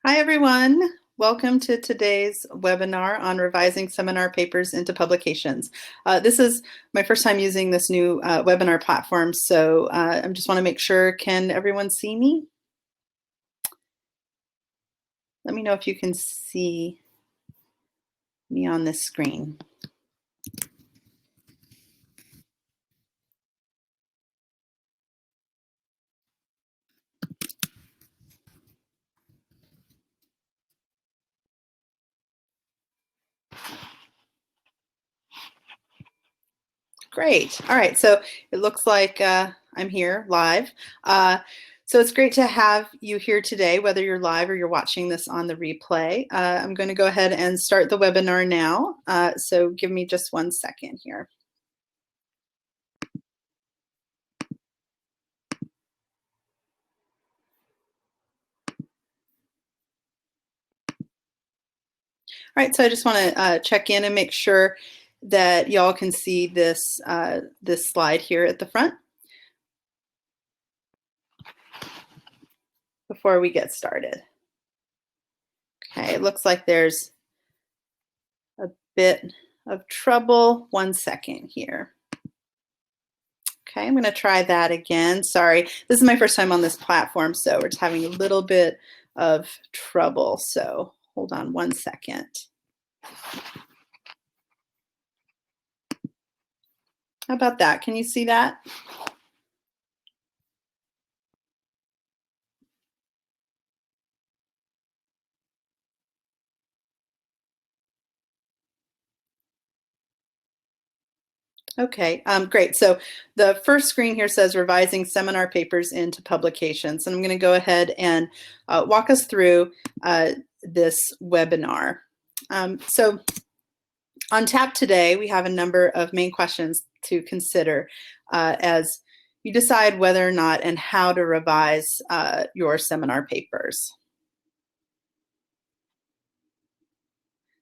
Hi, everyone. Welcome to today's webinar on revising seminar papers into publications. This is my first time using this new webinar platform, so I just want to make sure, can everyone see me? Let me know if you can see me on this screen. Great. All right. So it looks like I'm here live. So it's great to have you here today, whether you're live or you're watching this on the replay. I'm going to go ahead and start the webinar now. So give me just 1 second here. All right, so I just want to check in and make sure that y'all can see this, this slide here at the front before we get started. Okay, it looks like there's a bit of trouble. 1 second here. Okay, I'm going to try that again. Sorry, this is my first time on this platform, so we're just having a little bit of trouble. So hold on 1 second. How about that? Can you see that? Okay, great. So the first screen here says revising seminar papers into publications. And I'm going to go ahead and walk us through this webinar. So on tap today, we have a number of main questions to consider as you decide whether or not and how to revise your seminar papers.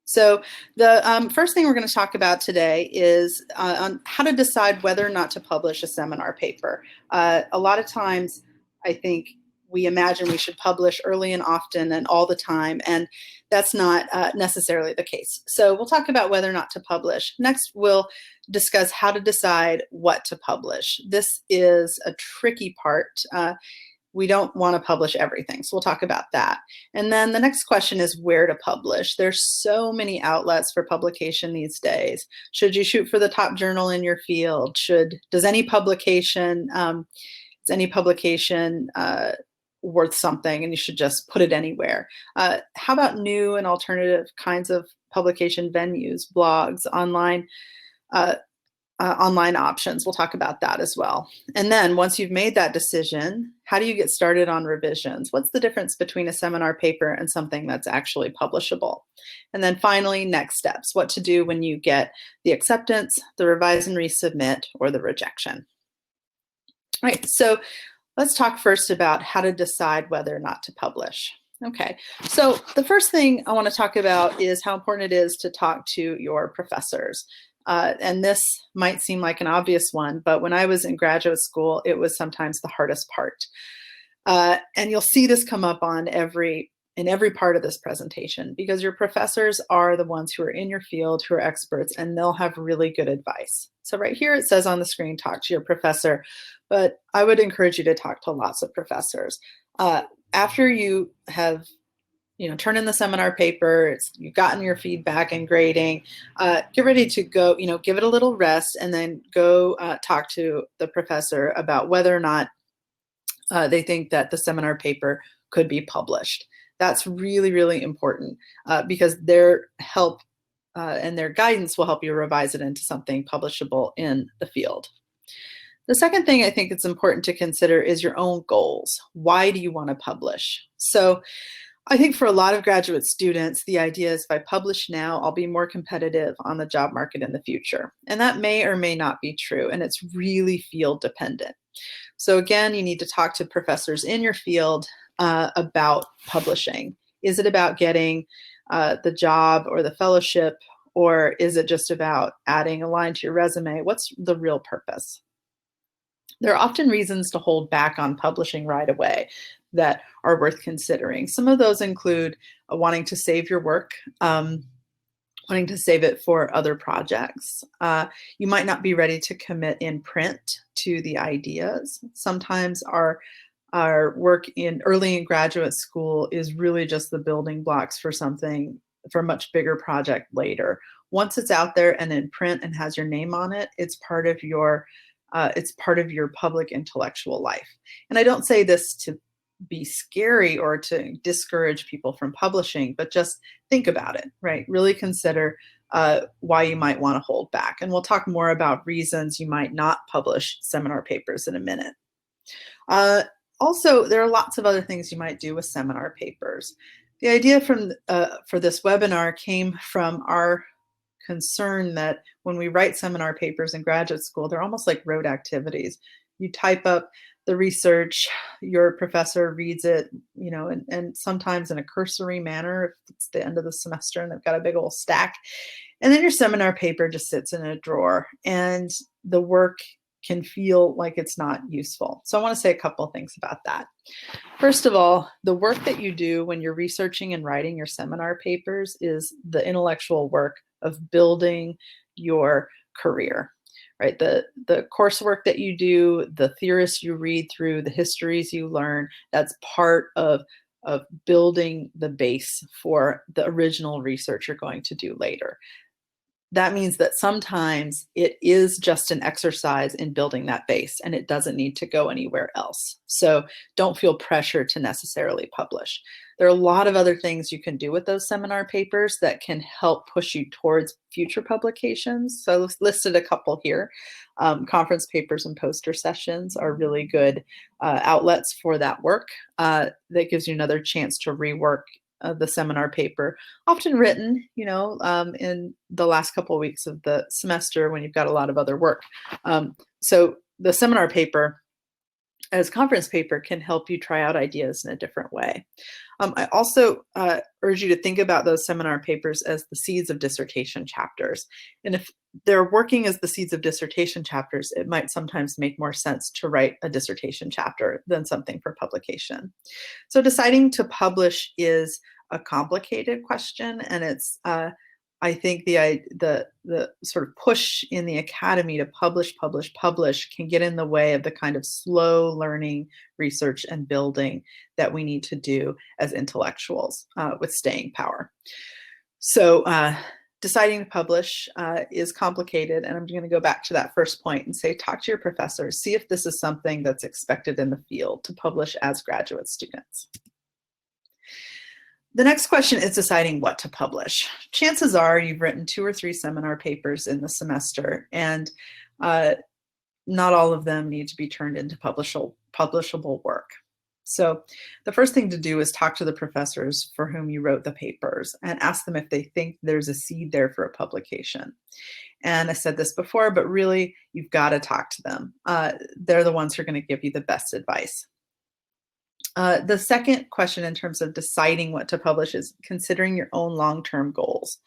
So the first thing we're going to talk about today is on how to decide whether or not to publish a seminar paper. A lot of times, I think we imagine we should publish early and often and all the time, and that's not necessarily the case. So we'll talk about whether or not to publish. Next, we'll discuss how to decide what to publish. This is a tricky part. We don't want to publish everything. So we'll talk about that. And then the next question is where to publish. There's so many outlets for publication these days. Should you shoot for the top journal in your field? Does any publication worth something and you should just put it anywhere? How about new and alternative kinds of publication venues, blogs, online options? We'll talk about that as well. And then once you've made that decision, how do you get started on revisions? What's the difference between a seminar paper and something that's actually publishable? And then finally, next steps, what to do when you get the acceptance, the revise and resubmit, or the rejection. All right, so let's talk first about how to decide whether or not to publish. Okay, so the first thing I want to talk about is how important it is to talk to your professors. And this might seem like an obvious one, but when I was in graduate school, it was sometimes the hardest part. And you'll see this come up in every part of this presentation, because your professors are the ones who are in your field, who are experts, and they'll have really good advice. So right here it says on the screen, talk to your professor, but I would encourage you to talk to lots of professors. After you have turn in the seminar paper, you've gotten your feedback and grading, get ready to go, give it a little rest, and then go talk to the professor about whether or not they think that the seminar paper could be published. That's really, really important because their help and their guidance will help you revise it into something publishable in the field. The second thing I think it's important to consider is your own goals. Why do you want to publish? So I think for a lot of graduate students, the idea is if I publish now, I'll be more competitive on the job market in the future. And that may or may not be true, and it's really field dependent. So again, you need to talk to professors in your field about publishing. Is it about getting the job or the fellowship, or is it just about adding a line to your resume? What's the real purpose? There are often reasons to hold back on publishing right away. that are worth considering. Some of those include wanting to save your work, wanting to save it for other projects. You might not be ready to commit in print to the ideas. Sometimes our work early in graduate school is really just the building blocks for a much bigger project later. Once it's out there and in print and has your name on it, it's part of your public intellectual life. And I don't say this to be scary or to discourage people from publishing, but just think about it, right? Really consider why you might want to hold back. And we'll talk more about reasons you might not publish seminar papers in a minute. Also, there are lots of other things you might do with seminar papers. The idea for this webinar came from our concern that when we write seminar papers in graduate school, they're almost like rote activities. You type up the research, your professor reads it, and sometimes in a cursory manner if it's the end of the semester and they've got a big old stack. And then your seminar paper just sits in a drawer and the work can feel like it's not useful. So I want to say a couple of things about that. First of all, the work that you do when you're researching and writing your seminar papers is the intellectual work of building your career, right? The coursework that you do, the theorists you read through, the histories you learn, that's part of building the base for the original research you're going to do later. That means that sometimes it is just an exercise in building that base and it doesn't need to go anywhere else. So don't feel pressure to necessarily publish. There are a lot of other things you can do with those seminar papers that can help push you towards future publications. So I've listed a couple here. Conference papers and poster sessions are really good outlets for that work. That gives you another chance to rework the seminar paper, often written, in the last couple of weeks of the semester when you've got a lot of other work. So the seminar paper as conference paper can help you try out ideas in a different way. I also urge you to think about those seminar papers as the seeds of dissertation chapters. And if they're working as the seeds of dissertation chapters, it might sometimes make more sense to write a dissertation chapter than something for publication. So deciding to publish is a complicated question, and it's I think the sort of push in the academy to publish can get in the way of the kind of slow learning, research, and building that we need to do as intellectuals with staying power. So deciding to publish is complicated, and I'm going to go back to that first point and say, talk to your professors, see if this is something that's expected in the field to publish as graduate students. The next question is deciding what to publish. Chances are you've written 2 or 3 seminar papers in the semester, and not all of them need to be turned into publishable work. So the first thing to do is talk to the professors for whom you wrote the papers and ask them if they think there's a seed there for a publication. And I said this before, but really you've got to talk to them. They're the ones who are going to give you the best advice. The second question in terms of deciding what to publish is considering your own long-term goals.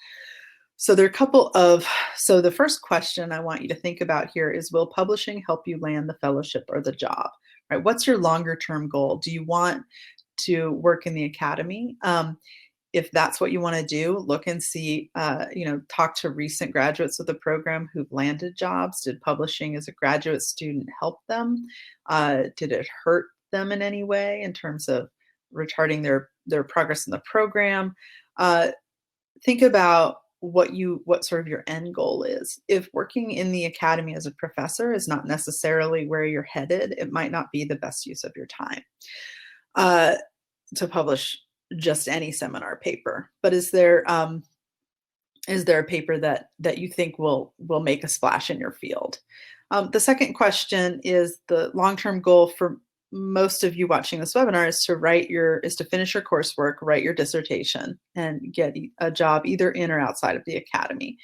So there are a couple of, so the first question I want you to think about here is, will publishing help you land the fellowship or the job? Right? What's your longer-term goal? Do you want to work in the academy? If that's what you want to do, look and see, talk to recent graduates of the program who've landed jobs. Did publishing as a graduate student help them? Did it hurt them in any way in terms of retarding their progress in the program? Think about what sort of your end goal is. If working in the academy as a professor is not necessarily where you're headed, it might not be the best use of your time to publish just any seminar paper. But is there a paper that you think will make a splash in your field? The second question is, the long-term goal for most of you watching this webinar is to finish your coursework, write your dissertation, and get a job either in or outside of the academy.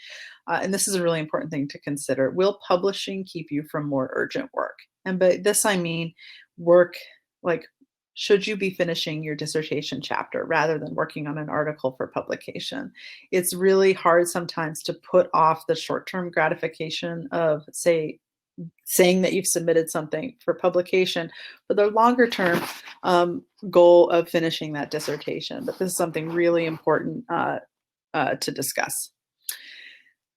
And this is a really important thing to consider. Will publishing keep you from more urgent work? And by this I mean work like, should you be finishing your dissertation chapter rather than working on an article for publication? It's really hard sometimes to put off the short-term gratification of, say, saying that you've submitted something for publication, for the longer term goal of finishing that dissertation. But this is something really important to discuss.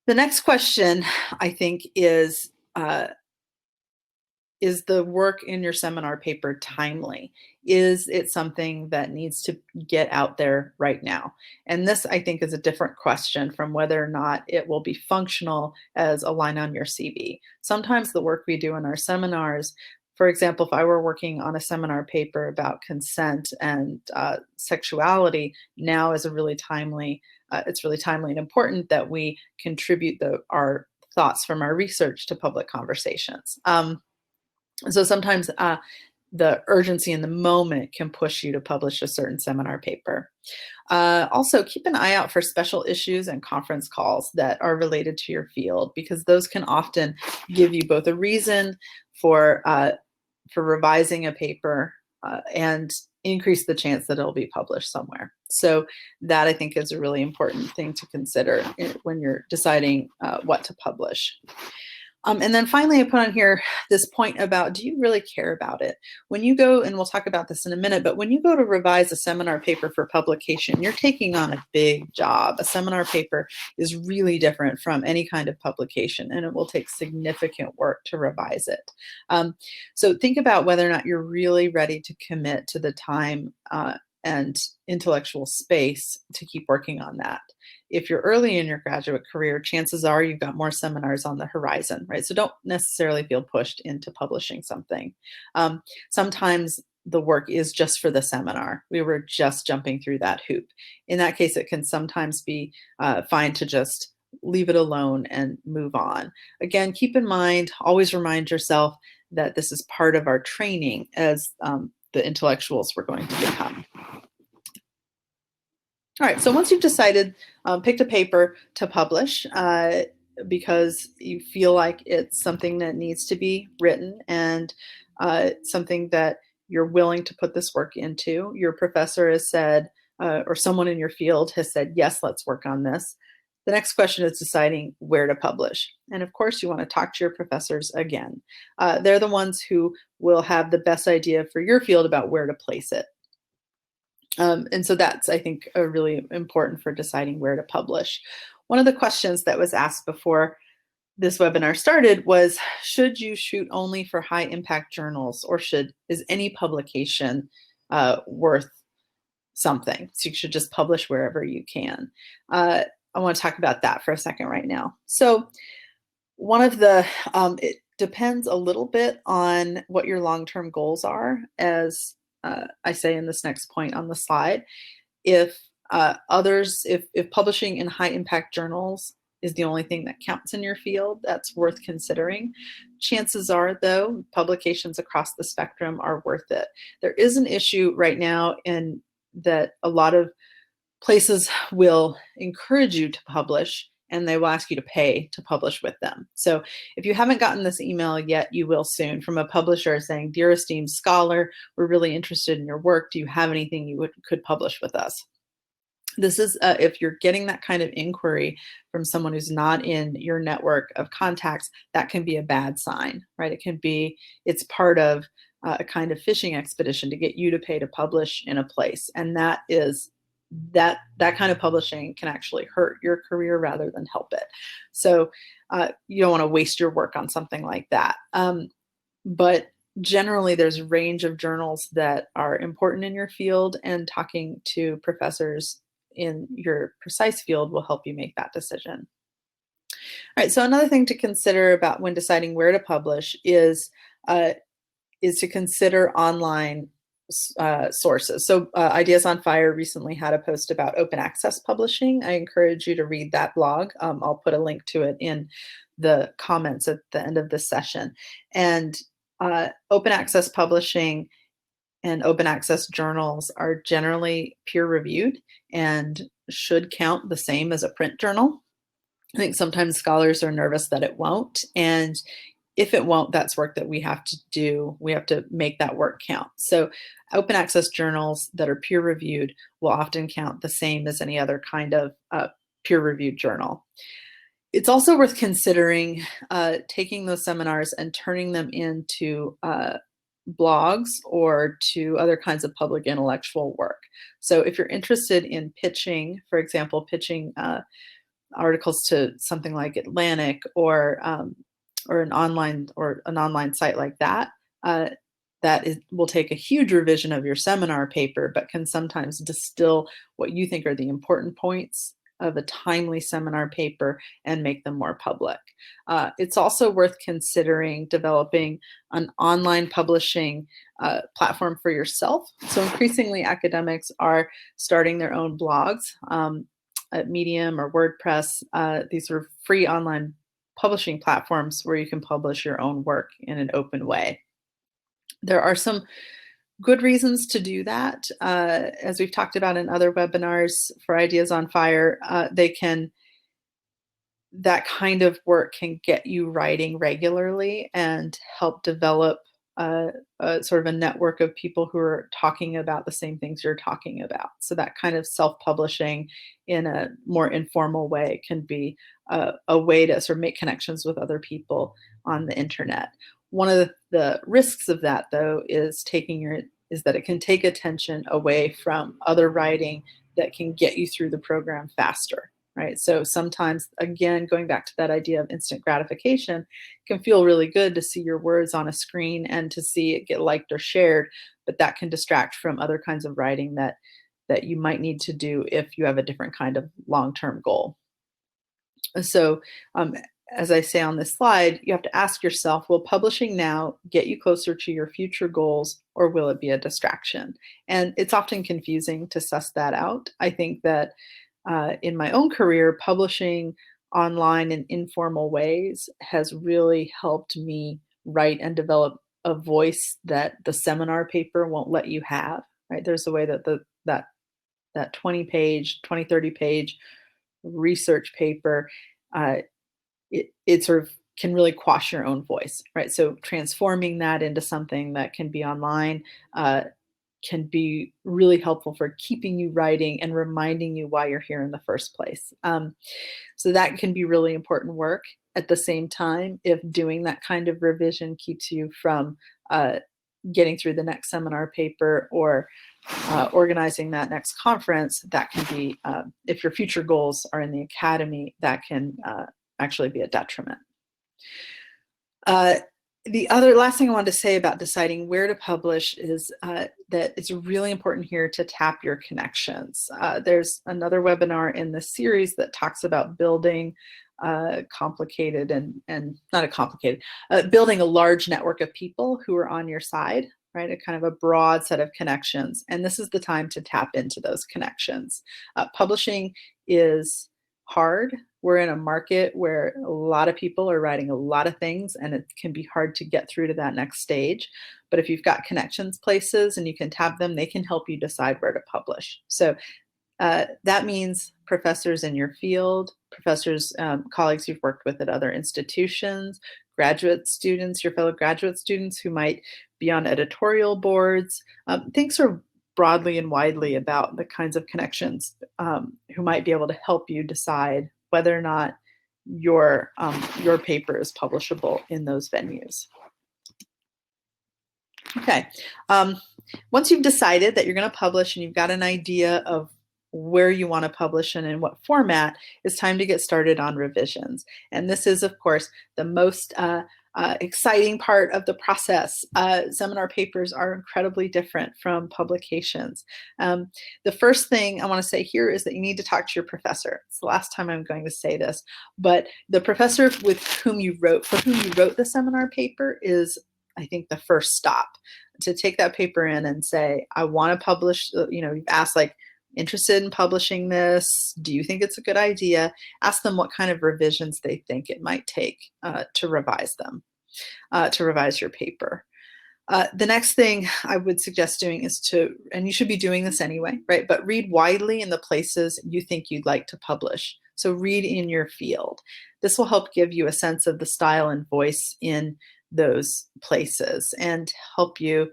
The next question, I think, is the work in your seminar paper timely? Is it something that needs to get out there right now? And this, I think, is a different question from whether or not it will be functional as a line on your CV. Sometimes the work we do in our seminars, for example, if I were working on a seminar paper about consent and sexuality, now is a really timely, it's really timely and important that we contribute our thoughts from our research to public conversations. So sometimes the urgency in the moment can push you to publish a certain seminar paper. Also, keep an eye out for special issues and conference calls that are related to your field, because those can often give you both a reason for revising a paper and increase the chance that it'll be published somewhere. So that, I think, is a really important thing to consider when you're deciding what to publish. And then finally, I put on here this point about, do you really care about it? When you go, and we'll talk about this in a minute, but when you go to revise a seminar paper for publication, you're taking on a big job. A seminar paper is really different from any kind of publication, and it will take significant work to revise it. So think about whether or not you're really ready to commit to the time and intellectual space to keep working on that. If you're early in your graduate career, chances are you've got more seminars on the horizon, right? So don't necessarily feel pushed into publishing something. Sometimes the work is just for the seminar. We were just jumping through that hoop. In that case, it can sometimes be fine to just leave it alone and move on. Again, keep in mind, always remind yourself that this is part of our training as the intellectuals we're going to become. All right, so once you've decided, picked a paper to publish because you feel like it's something that needs to be written and something that you're willing to put this work into, your professor has said, or someone in your field has said, yes, let's work on this. The next question is deciding where to publish. And of course, you want to talk to your professors again. They're the ones who will have the best idea for your field about where to place it. And so that's, I think, really important for deciding where to publish. One of the questions that was asked before this webinar started was, should you shoot only for high impact journals, or is any publication worth something? So you should just publish wherever you can. I want to talk about that for a second right now. So one of the, it depends a little bit on what your long-term goals are, as I say in this next point on the slide. If publishing in high impact journals is the only thing that counts in your field, that's worth considering. Chances are, though, publications across the spectrum are worth it. There is an issue right now in that a lot of places will encourage you to publish, and they will ask you to pay to publish with them. So if you haven't gotten this email yet, you will soon, from a publisher saying, dear esteemed scholar, we're really interested in your work. Do you have anything you could publish with us? This is, if you're getting that kind of inquiry from someone who's not in your network of contacts, that can be a bad sign, right? It's part of a kind of fishing expedition to get you to pay to publish in a place. And that kind of publishing can actually hurt your career rather than help it. So you don't want to waste your work on something like that. But generally, there's a range of journals that are important in your field, and talking to professors in your precise field will help you make that decision. All right, so another thing to consider about when deciding where to publish is to consider online sources. So Ideas on Fire recently had a post about open access publishing. I encourage you to read that blog. I'll put a link to it in the comments at the end of this session. And open access publishing and open access journals are generally peer reviewed and should count the same as a print journal. I think sometimes scholars are nervous that it won't. And if it won't, that's work that we have to do. We have to make that work count. So open access journals that are peer reviewed will often count the same as any other kind of peer reviewed journal. It's also worth considering taking those seminars and turning them into blogs or to other kinds of public intellectual work. So if you're interested in pitching, for example, pitching articles to something like Atlantic or an online site like that, will take a huge revision of your seminar paper, but can sometimes distill what you think are the important points of a timely seminar paper and make them more public. It's also worth considering developing an online publishing platform for yourself. So increasingly academics are starting their own blogs at Medium or WordPress. These are free online publishing platforms where you can publish your own work in an open way. There are some good reasons to do that. As we've talked about in other webinars for Ideas on Fire, that kind of work can get you writing regularly and help develop sort of a network of people who are talking about the same things you're talking about. So that kind of self-publishing in a more informal way can be a way to sort of make connections with other people on the internet. One of the risks of that, though, is that it can take attention away from other writing that can get you through the program faster, right? So sometimes, again, going back to that idea of instant gratification, it can feel really good to see your words on a screen and to see it get liked or shared, but that can distract from other kinds of writing that you might need to do if you have a different kind of long-term goal. So as I say on this slide, you have to ask yourself, will publishing now get you closer to your future goals, or will it be a distraction? And it's often confusing to suss that out. I think that in my own career, publishing online in informal ways has really helped me write and develop a voice that the seminar paper won't let you have, right? There's a way that that 20-page, 30-page research paper, it sort of can really quash your own voice, right? So transforming that into something that can be online can be really helpful for keeping you writing and reminding you why you're here in the first place. So that can be really important work. At the same time, if doing that kind of revision keeps you from getting through the next seminar paper or organizing that next conference, that can be, if your future goals are in the academy, that can actually be a detriment. The last thing I wanted to say about deciding where to publish is that it's really important here to tap your connections. There's another webinar in this series that talks about building complicated and not a complicated, building a large network of people who are on your side, right? A kind of a broad set of connections. And this is the time to tap into those connections. Publishing is hard. We're in a market where a lot of people are writing a lot of things, and it can be hard to get through to that next stage. But if you've got connections places and you can tap them, they can help you decide where to publish. So that means professors in your field, professors, colleagues you've worked with at other institutions, graduate students, your fellow graduate students who might be on editorial boards. Think sort of broadly and widely about the kinds of connections who might be able to help you decide whether or not your paper is publishable in those venues. Okay, once you've decided that you're going to publish and you've got an idea of where you want to publish and in what format, it's time to get started on revisions. And this is, of course, the most exciting part of the process. Seminar papers are incredibly different from publications. The first thing I want to say here is that you need to talk to your professor. It's the last time I'm going to say this, but the professor for whom you wrote the seminar paper is, I think, the first stop. To take that paper in and say, I want to publish, you've asked, like, interested in publishing this? Do you think it's a good idea? Ask them what kind of revisions they think it might take to revise them, to revise your paper. The next thing I would suggest doing is and you should be doing this anyway, right? But read widely in the places you think you'd like to publish. So read in your field. This will help give you a sense of the style and voice in those places and help you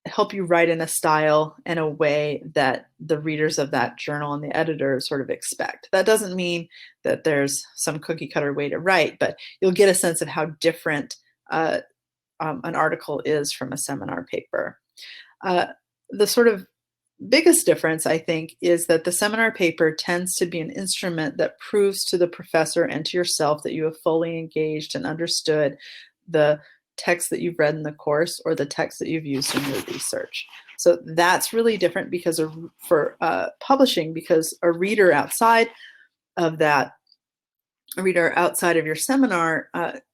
help you write in a style and a way that the readers of that journal and the editor sort of expect. That doesn't mean that there's some cookie cutter way to write, but you'll get a sense of how different an article is from a seminar paper. Uh, the sort of biggest difference, I think, is that the seminar paper tends to be an instrument that proves to the professor and to yourself that you have fully engaged and understood the text that you've read in the course or the text that you've used in your research. So that's really different because for publishing, because a reader outside of that, a reader outside of your seminar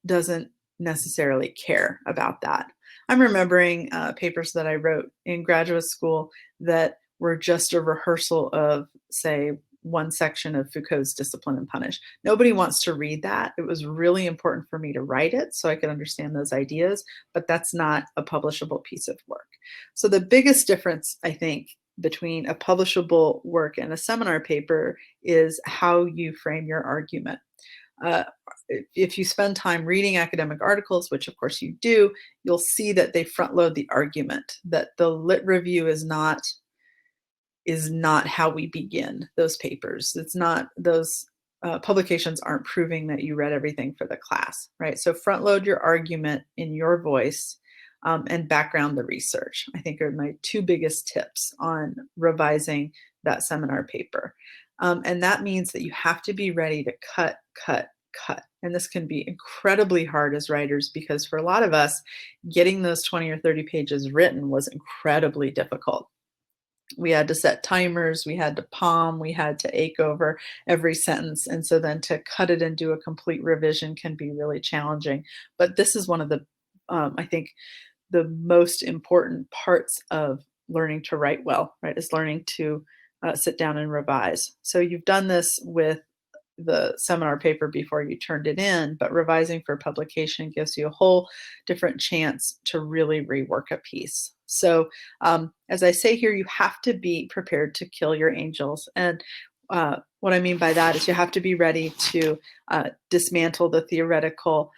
doesn't necessarily care about that. I'm remembering papers that I wrote in graduate school that were just a rehearsal of, say, one section of Foucault's Discipline and Punish. Nobody wants to read that. It was really important for me to write it so I could understand those ideas, but that's not a publishable piece of work. So the biggest difference, I think, between a publishable work and a seminar paper is how you frame your argument. Uh, if you spend time reading academic articles, which of course you do, you'll see that they front load the argument, that the lit review is not how we begin those papers. It's not, those publications aren't proving that you read everything for the class, right? So front load your argument in your voice and background the research, I think, are my two biggest tips on revising that seminar paper. And that means that you have to be ready to cut. And this can be incredibly hard as writers because for a lot of us, getting those 20 or 30 pages written was incredibly difficult. We had to set timers, we had to palm, we had to ache over every sentence. And so then to cut it and do a complete revision can be really challenging. But this is one of the, I think, the most important parts of learning to write well, right, is learning to sit down and revise. So you've done this with the seminar paper before you turned it in, but revising for publication gives you a whole different chance to really rework a piece. So as I say here, you have to be prepared to kill your angels. And what I mean by that is you have to be ready to dismantle the theoretical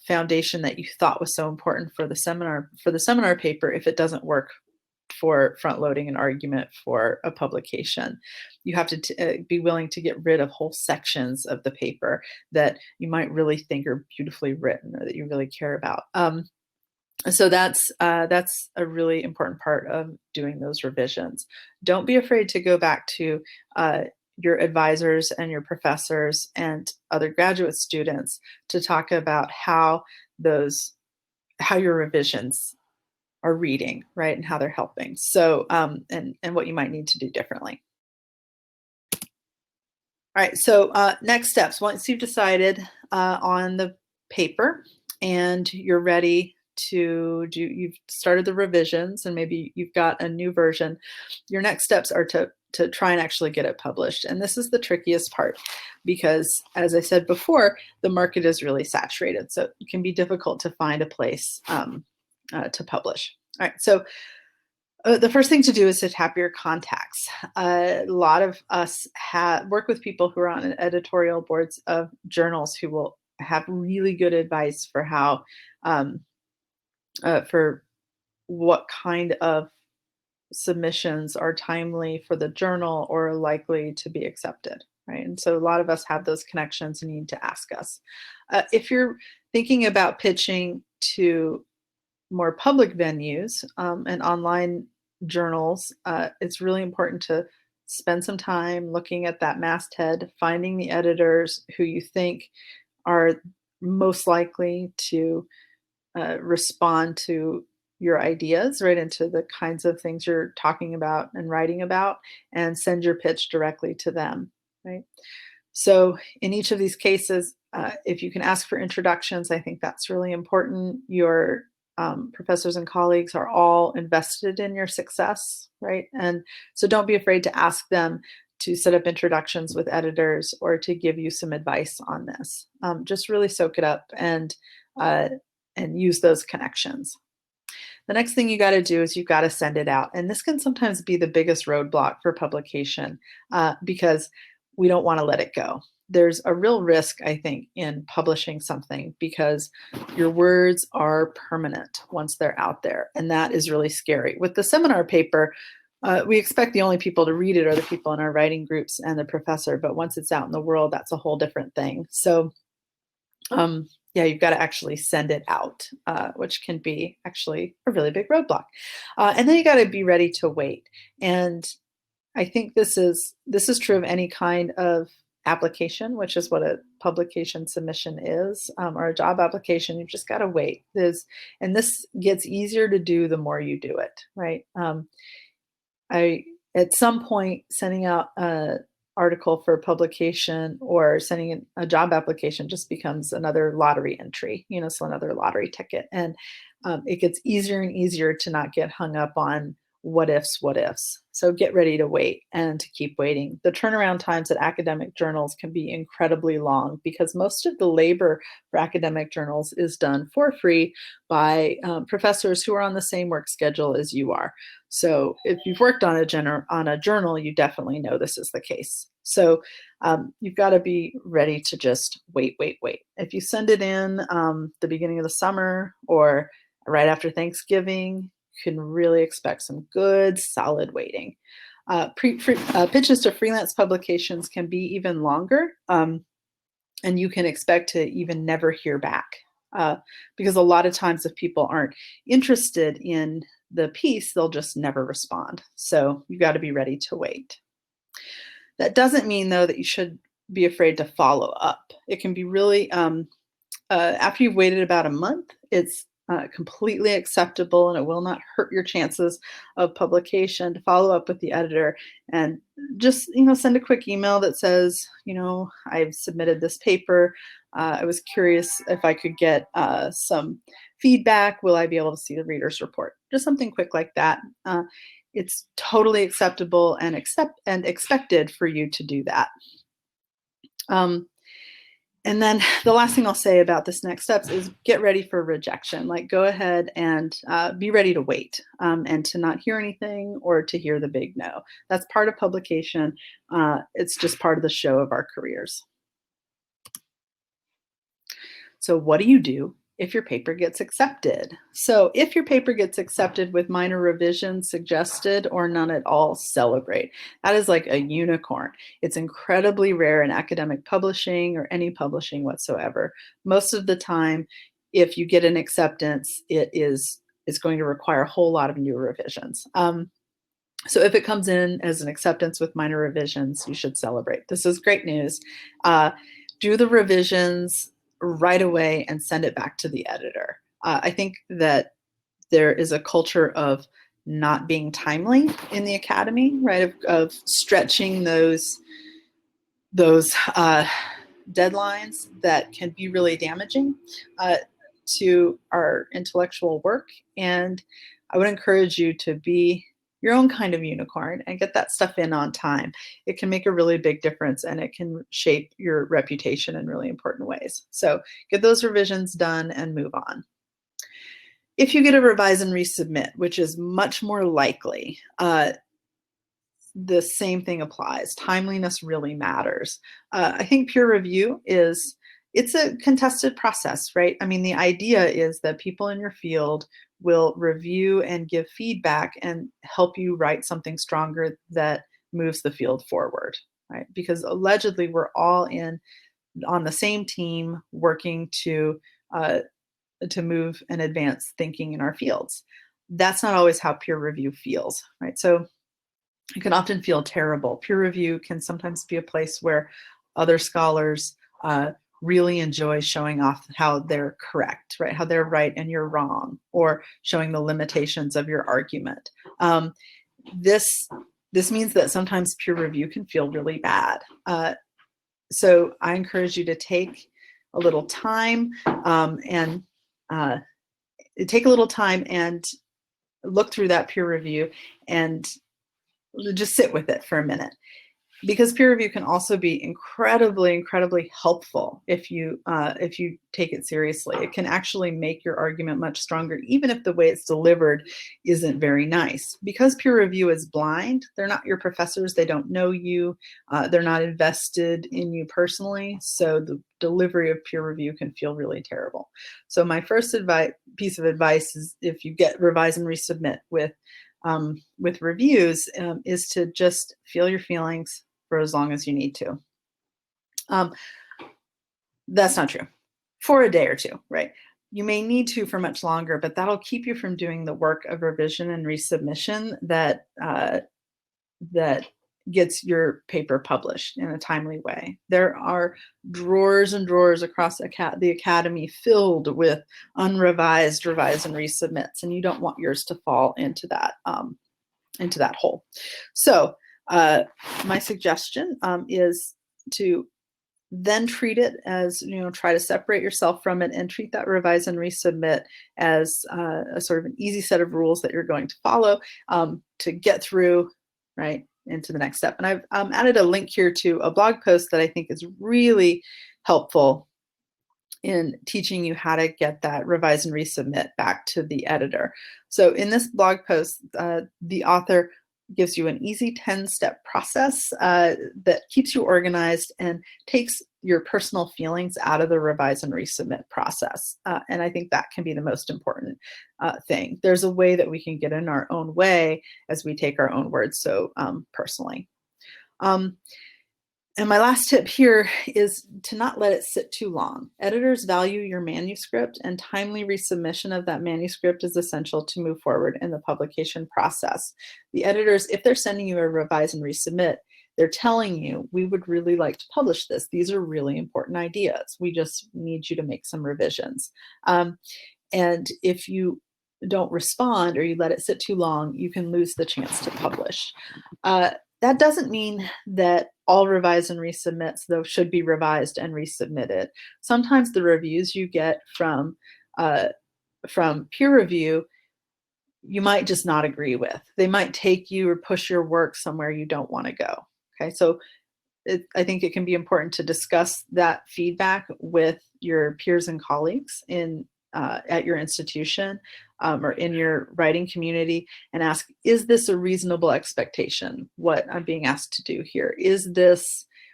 foundation that you thought was so important for the seminar paper if it doesn't work for front loading an argument for a publication. You have to be willing to get rid of whole sections of the paper that you might really think are beautifully written or that you really care about. So that's a really important part of doing those revisions. Don't be afraid to go back to your advisors and your professors and other graduate students to talk about how your revisions are reading, right, and how they're helping. So and what you might need to do differently. All right, so next steps. Once you've decided on the paper and you're ready to you've started the revisions and maybe you've got a new version, your next steps are to try and actually get it published. And this is the trickiest part because, as I said before, the market is really saturated. So it can be difficult to find a place to publish. All right, so the first thing to do is to tap your contacts. A lot of us work with people who are on editorial boards of journals who will have really good advice for how, for what kind of submissions are timely for the journal or likely to be accepted, right? And so a lot of us have those connections and need to ask us. If you're thinking about pitching to more public venues and online journals, it's really important to spend some time looking at that masthead, finding the editors who you think are most likely to respond to your ideas, right, into the kinds of things you're talking about and writing about, and send your pitch directly to them, right? So in each of these cases, if you can ask for introductions, I think that's really important. Your professors and colleagues are all invested in your success, right? And so don't be afraid to ask them to set up introductions with editors or to give you some advice on this. Just really soak it up and use those connections. The next thing you got to do is you've got to send it out. And this can sometimes be the biggest roadblock for publication because we don't want to let it go. there's a real risk, I think, in publishing something because your words are permanent once they're out there, and that is really scary. With the seminar paper, we expect the only people to read it are the people in our writing groups and the professor, but once it's out in the world, that's a whole different thing. So yeah, you've got to actually send it out, which can be actually a really big roadblock. And then you got to be ready to wait. And I think this is true of any kind of application, which is what a publication submission is, or a job application. You've just got to wait. And this gets easier to do the more you do it, right? At some point, sending out a article for publication or sending in a job application just becomes another lottery entry, so another lottery ticket. And it gets easier and easier to not get hung up on what ifs, what ifs. So get ready to wait and to keep waiting. The turnaround times at academic journals can be incredibly long because most of the labor for academic journals is done for free by professors who are on the same work schedule as you are. So if you've worked on a journal, you definitely know this is the case. So you've got to be ready to just wait. If you send it in the beginning of the summer or right after Thanksgiving, you can really expect some good, solid waiting. Pitches to freelance publications can be even longer, and you can expect to even never hear back because a lot of times if people aren't interested in the piece, they'll just never respond. So you've got to be ready to wait. That doesn't mean, though, that you should be afraid to follow up. It can be really, after you've waited about a month, it's completely acceptable and it will not hurt your chances of publication to follow up with the editor and just, send a quick email that says, I've submitted this paper. I was curious if I could get some feedback. Will I be able to see the reader's report? Just something quick like that. It's totally acceptable and expected for you to do that. And then the last thing I'll say about this next steps is get ready for rejection. Like go ahead and be ready to wait and to not hear anything or to hear the big no. That's part of publication. It's just part of the show of our careers. So what do you do if your paper gets accepted? So if your paper gets accepted with minor revisions suggested or none at all, celebrate. That is like a unicorn. It's incredibly rare in academic publishing or any publishing whatsoever. Most of the time, if you get an acceptance, it's going to require a whole lot of new revisions. So if it comes in as an acceptance with minor revisions, you should celebrate. This is great news. Do the revisions right away and send it back to the editor. I think that there is a culture of not being timely in the academy, right? Of stretching those deadlines that can be really damaging to our intellectual work. And I would encourage you to be your own kind of unicorn and get that stuff in on time. It can make a really big difference and it can shape your reputation in really important ways. So get those revisions done and move on. If you get a revise and resubmit, which is much more likely, the same thing applies. Timeliness really matters. I think peer review it's a contested process, right? I mean, the idea is that people in your field will review and give feedback and help you write something stronger that moves the field forward, right? Because allegedly we're all on the same team working to move and advance thinking in our fields. That's not always how peer review feels, right? So it can often feel terrible. Peer review can sometimes be a place where other scholars really enjoy showing off how they're correct, right? How they're right and you're wrong, or showing the limitations of your argument. This means that sometimes peer review can feel really bad. So I encourage you to take a little time and look through that peer review and just sit with it for a minute. Because peer review can also be incredibly helpful if you take it seriously. It can actually make your argument much stronger, even if the way it's delivered isn't very nice. Because peer review is blind, they're not your professors, they don't know you, they're not invested in you personally, so the delivery of peer review can feel really terrible. So my first piece of advice is, if you get revise and resubmit with reviews, is to just feel your feelings for as long as you need to. That's not true. For a day or two, right? You may need to for much longer, but that'll keep you from doing the work of revision and resubmission that gets your paper published in a timely way. There are drawers and drawers across the academy filled with unrevised, revise, and resubmits, and you don't want yours to fall into that hole. So my suggestion is to then treat it as, try to separate yourself from it and treat that revise and resubmit as a sort of an easy set of rules that you're going to follow to get through, right, into the next step. And I've added a link here to a blog post that I think is really helpful in teaching you how to get that revise and resubmit back to the editor. So in this blog post, the author gives you an easy 10-step process that keeps you organized and takes your personal feelings out of the revise and resubmit process. And I think that can be the most important thing. There's a way that we can get in our own way as we take our own words so personally. And my last tip here is to not let it sit too long. Editors value your manuscript, and timely resubmission of that manuscript is essential to move forward in the publication process. The editors, if they're sending you a revise and resubmit, they're telling you, we would really like to publish this. These are really important ideas. We just need you to make some revisions. And if you don't respond or you let it sit too long, you can lose the chance to publish. That doesn't mean that all revise and resubmits, though, should be revised and resubmitted. Sometimes the reviews you get from peer review, you might just not agree with. They might take you or push your work somewhere you don't want to go. Okay, so I think it can be important to discuss that feedback with your peers and colleagues at your institution or in your writing community, and ask, is this a reasonable expectation, what I'm being asked to do here?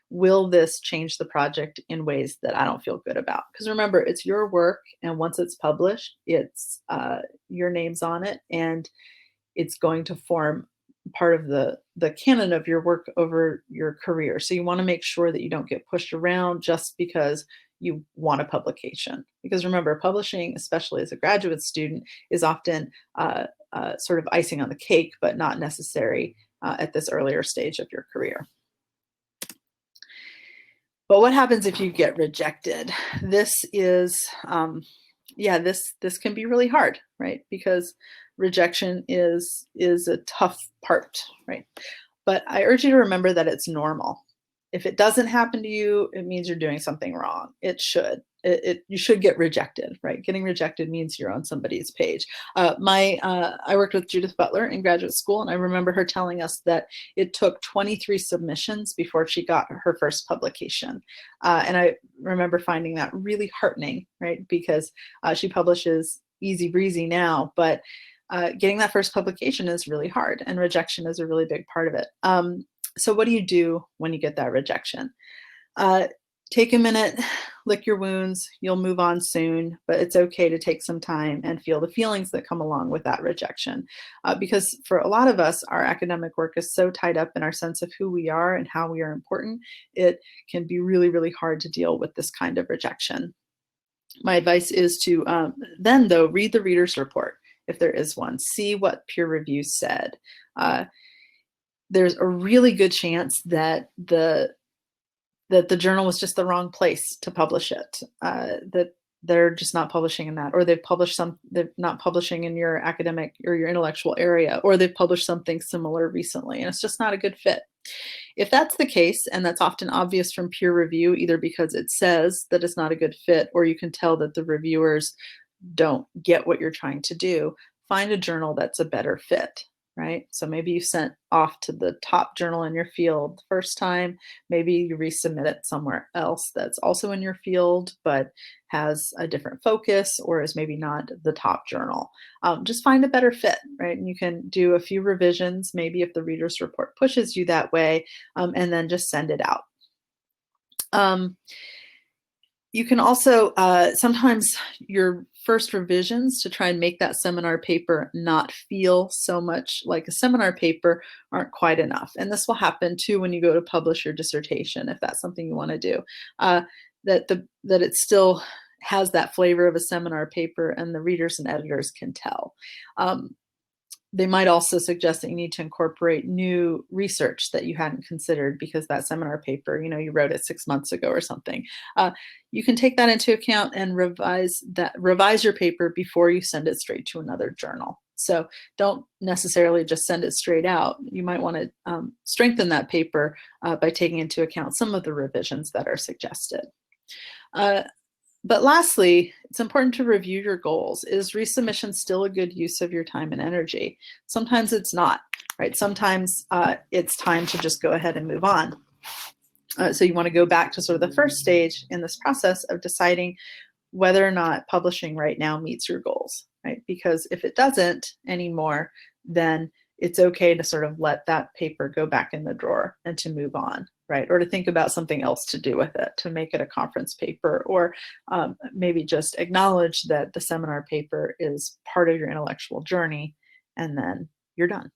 Will this change the project in ways that I don't feel good about? Because remember, it's your work, and once it's published, it's your name's on it, and it's going to form part of the canon of your work over your career. So you want to make sure that you don't get pushed around just because you want a publication. Because remember, publishing, especially as a graduate student, is often sort of icing on the cake, but not necessary at this earlier stage of your career. But what happens if you get rejected? This is, this can be really hard, right? Because rejection is a tough part, right? But I urge you to remember that it's normal. If it doesn't happen to you, it means you're doing something wrong. It should. You should get rejected, right? Getting rejected means you're on somebody's page. I worked with Judith Butler in graduate school, and I remember her telling us that it took 23 submissions before she got her first publication. And I remember finding that really heartening, right? Because she publishes easy breezy now, but getting that first publication is really hard, and rejection is a really big part of it. So what do you do when you get that rejection? Take a minute, lick your wounds, you'll move on soon, but it's okay to take some time and feel the feelings that come along with that rejection. Because for a lot of us, our academic work is so tied up in our sense of who we are and how we are important, it can be really hard to deal with this kind of rejection. My advice is to then, though, read the reader's report, if there is one. See what peer review said. There's a really good chance that the journal was just the wrong place to publish it, that they're just not publishing in that, or they're not publishing in your academic or your intellectual area, or they've published something similar recently, and it's just not a good fit. If that's the case, and that's often obvious from peer review, either because it says that it's not a good fit, or you can tell that the reviewers don't get what you're trying to do, find a journal that's a better fit. right? So maybe you sent off to the top journal in your field the first time. Maybe you resubmit it somewhere else that's also in your field, but has a different focus or is maybe not the top journal. Just find a better fit, right? And you can do a few revisions, maybe if the reader's report pushes you that way, and then just send it out. You can also, sometimes your first revisions to try and make that seminar paper not feel so much like a seminar paper aren't quite enough. And this will happen too when you go to publish your dissertation, if that's something you want to do, that it still has that flavor of a seminar paper and the readers and editors can tell. They might also suggest that you need to incorporate new research that you hadn't considered because that seminar paper, you wrote it 6 months ago or something. You can take that into account and revise your paper before you send it straight to another journal. So don't necessarily just send it straight out. You might want to strengthen that paper by taking into account some of the revisions that are suggested. But lastly, it's important to review your goals. Is resubmission still a good use of your time and energy? Sometimes it's not, right? Sometimes it's time to just go ahead and move on. So you want to go back to sort of the first stage in this process of deciding whether or not publishing right now meets your goals, right? Because if it doesn't anymore, then it's okay to sort of let that paper go back in the drawer and to move on, right? Or to think about something else to do with it, to make it a conference paper, or maybe just acknowledge that the seminar paper is part of your intellectual journey, and then you're done.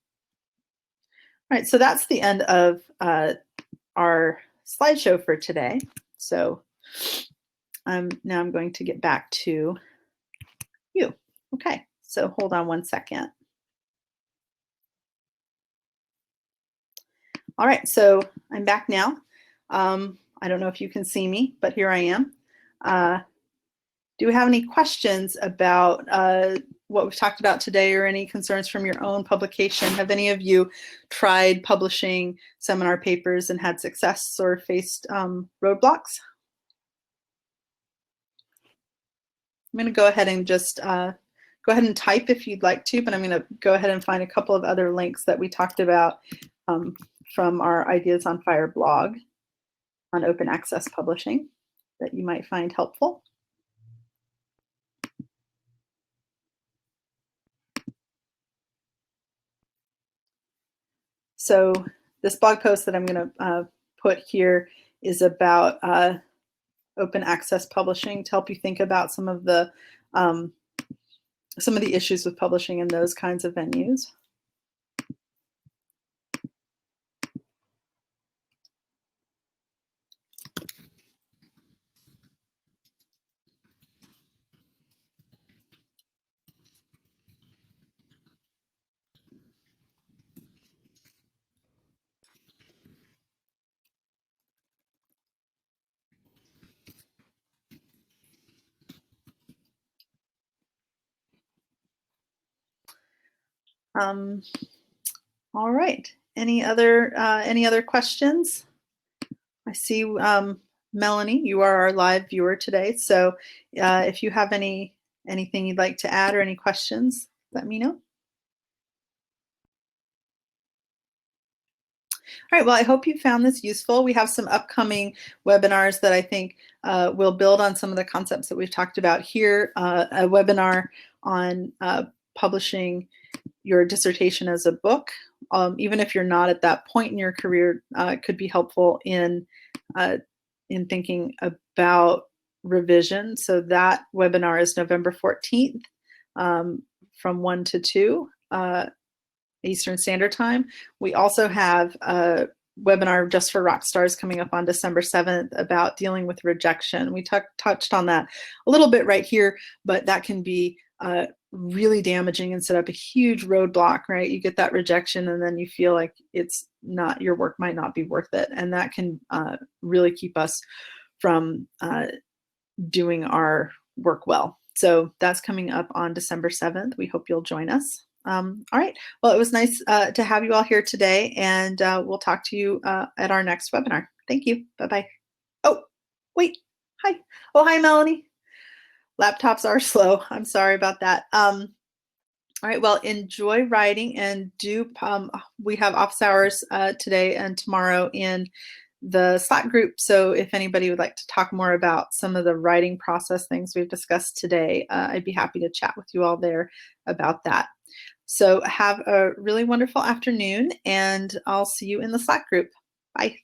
All right, so that's the end of our slideshow for today. So now I'm going to get back to you. Okay, so hold on one second. All right, so I'm back now. I don't know if you can see me, but here I am. Do we have any questions about what we've talked about today, or any concerns from your own publication? Have any of you tried publishing seminar papers and had success or faced roadblocks? I'm going to go ahead and just go ahead and type if you'd like to, but I'm going to go ahead and find a couple of other links that we talked about from our Ideas on Fire blog on open access publishing that you might find helpful. So this blog post that I'm going to put here is about open access publishing to help you think about some of the issues with publishing in those kinds of venues. All right. Any other questions? I see Melanie, you are our live viewer today. So if you have anything you'd like to add or any questions, let me know. All right, well, I hope you found this useful. We have some upcoming webinars that I think will build on some of the concepts that we've talked about here. A webinar on publishing your dissertation as a book, even if you're not at that point in your career, could be helpful in thinking about revision. So that webinar is November 14th from 1 to 2 Eastern Standard Time. We also have a webinar just for rock stars coming up on December 7th about dealing with rejection. We touched on that a little bit right here, but that can be really damaging and set up a huge roadblock, right? You get that rejection and then you feel like your work might not be worth it. And that can really keep us from doing our work well. So that's coming up on December 7th. We hope you'll join us. All right. Well, it was nice to have you all here today, and we'll talk to you at our next webinar. Thank you. Bye-bye. Oh, wait. Hi. Oh, hi, Melanie. Laptops are slow. I'm sorry about that. All right, well, enjoy writing and we have office hours today and tomorrow in the Slack group. So if anybody would like to talk more about some of the writing process things we've discussed today, I'd be happy to chat with you all there about that. So have a really wonderful afternoon, and I'll see you in the Slack group. Bye.